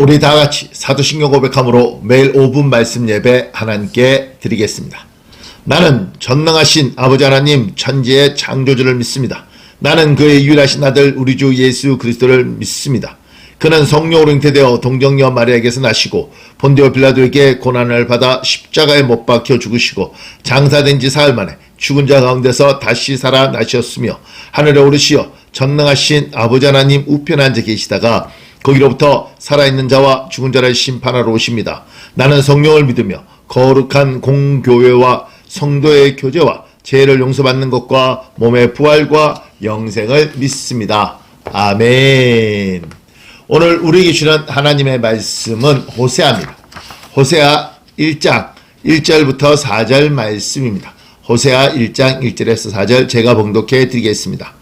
우리 다 같이 사도신경 고백함으로 매일 5분 말씀 예배 하나님께 드리겠습니다. 나는 전능하신 아버지 하나님 천지의 창조주를 믿습니다. 나는 그의 유일하신 아들 우리 주 예수 그리스도를 믿습니다. 그는 성령으로 잉태되어 동정녀 마리아에게서 나시고 본디오 빌라도에게 고난을 받아 십자가에 못 박혀 죽으시고 장사된 지 사흘 만에 죽은 자 가운데서 다시 살아나셨으며 하늘에 오르시어 전능하신 아버지 하나님 우편에 앉아 계시다가 거기로부터 살아있는 자와 죽은 자를 심판하러 오십니다. 나는 성령을 믿으며 거룩한 공교회와 성도의 교제와 죄를 용서받는 것과 몸의 부활과 영생을 믿습니다. 아멘. 오늘 우리에게 주는 하나님의 말씀은 호세아입니다. 호세아 1장 1절부터 4절 말씀입니다. 호세아 1장 1절에서 4절 제가 봉독해 드리겠습니다.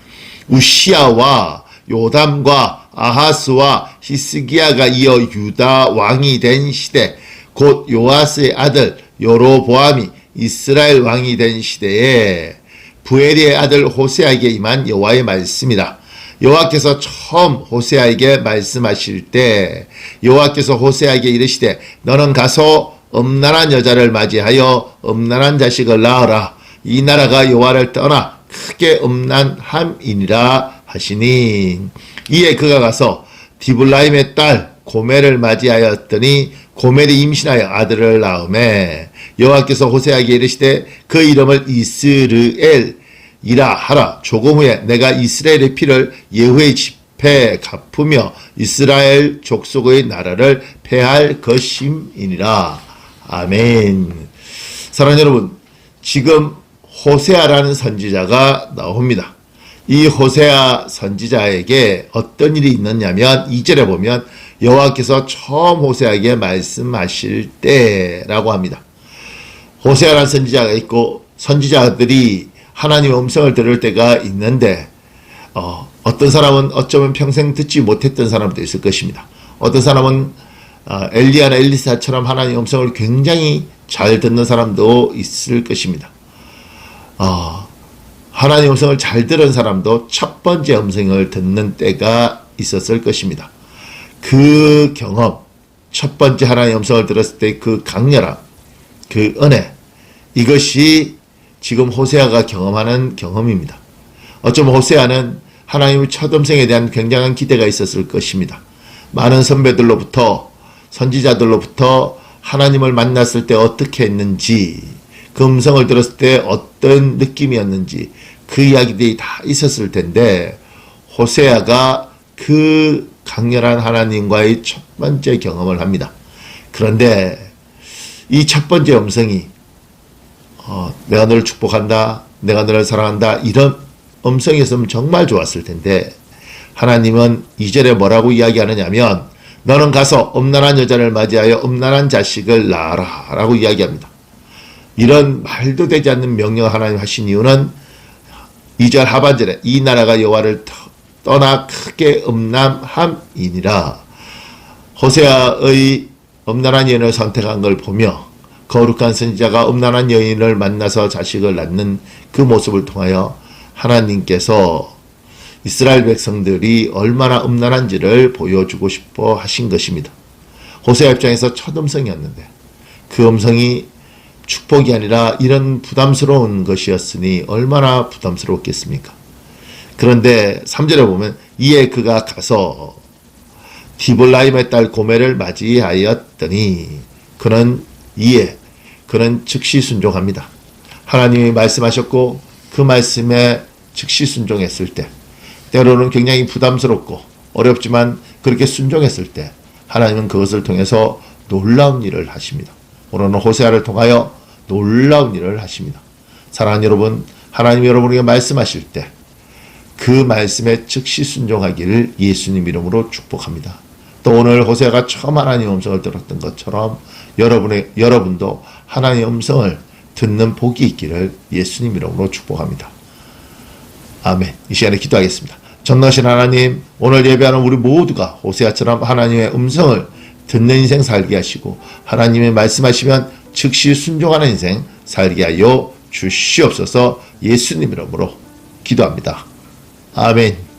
우시아와 요담과 아하스와 히스기야가 이어 유다 왕이 된 시대, 곧 요아스의 아들 여로보암이 이스라엘 왕이 된 시대에 부엘리의 아들 호세아에게 임한 여호와의 말씀이다. 여호와께서 처음 호세아에게 말씀하실 때 여호와께서 호세아에게 이르시되 너는 가서 음란한 여자를 맞이하여 음란한 자식을 낳으라. 이 나라가 여호와를 떠나 크게 음란함이니라 하시니 이에 그가 가서 디블라임의 딸 고멜을 맞이하였더니 고멜이 임신하여 아들을 낳으매 여호와께서 호세아에게 이르시되 그 이름을 이스르엘이라 하라. 조금 후에 내가 이스라엘의 피를 예후의 집에 갚으며 이스라엘 족속의 나라를 패할 것임이니라. 아멘. 사랑하는 여러분, 지금 호세아라는 선지자가 나옵니다. 이 호세아 선지자에게 어떤 일이 있느냐면 2절에 보면 여호와께서 처음 호세아에게 말씀하실 때라고 합니다. 호세아라는 선지자가 있고 선지자들이 하나님의 음성을 들을 때가 있는데 어떤 사람은 어쩌면 평생 듣지 못했던 사람도 있을 것입니다. 어떤 사람은 엘리야나 엘리사처럼 하나님의 음성을 굉장히 잘 듣는 사람도 있을 것입니다. 하나님의 음성을 잘 들은 사람도 첫 번째 음성을 듣는 때가 있었을 것입니다. 그 경험, 첫 번째 하나님의 음성을 들었을 때 그 강렬함, 그 은혜, 이것이 지금 호세아가 경험하는 경험입니다. 어쩌면 호세아는 하나님의 첫 음성에 대한 굉장한 기대가 있었을 것입니다. 많은 선배들로부터, 선지자들로부터 하나님을 만났을 때 어떻게 했는지, 그 음성을 들었을 때 어떤 느낌이었는지 그 이야기들이 다 있었을 텐데 호세아가 그 강렬한 하나님과의 첫 번째 경험을 합니다. 그런데 이 첫 번째 음성이 내가 너를 축복한다, 내가 너를 사랑한다, 이런 음성이었으면 정말 좋았을 텐데 하나님은 2절에 뭐라고 이야기하느냐면 너는 가서 음란한 여자를 맞이하여 음란한 자식을 낳아라 라고 이야기합니다. 이런 말도 되지 않는 명령을 하나님 하신 이유는 2절 하반절에 이 나라가 여호와를 떠나 크게 음란함이니라. 호세아의 음란한 여인을 선택한 걸 보며 거룩한 선지자가 음란한 여인을 만나서 자식을 낳는 그 모습을 통하여 하나님께서 이스라엘 백성들이 얼마나 음란한지를 보여주고 싶어 하신 것입니다. 호세아 입장에서 첫 음성이었는데 그 음성이 축복이 아니라 이런 부담스러운 것이었으니 얼마나 부담스러웠겠습니까? 그런데 3절에 보면 이에 그가 가서 디볼라임의 딸 고멜을 맞이하였더니 그는 즉시 순종합니다. 하나님이 말씀하셨고 그 말씀에 즉시 순종했을 때 때로는 굉장히 부담스럽고 어렵지만 그렇게 순종했을 때 하나님은 그것을 통해서 놀라운 일을 하십니다. 오늘은 호세아를 통하여 놀라운 일을 하십니다. 사랑하는 여러분, 하나님이 여러분에게 말씀하실 때 그 말씀에 즉시 순종하기를 예수님 이름으로 축복합니다. 또 오늘 호세아가 처음 하나님의 음성을 들었던 것처럼 여러분도 하나님의 음성을 듣는 복이 있기를 예수님 이름으로 축복합니다. 아멘. 이 시간에 기도하겠습니다. 전능하신 하나님, 오늘 예배하는 우리 모두가 호세아처럼 하나님의 음성을 듣는 인생 살게 하시고 하나님의 말씀하시면 즉시 순종하는 인생 살게 하여 주시옵소서. 예수님 이름으로 기도합니다. 아멘.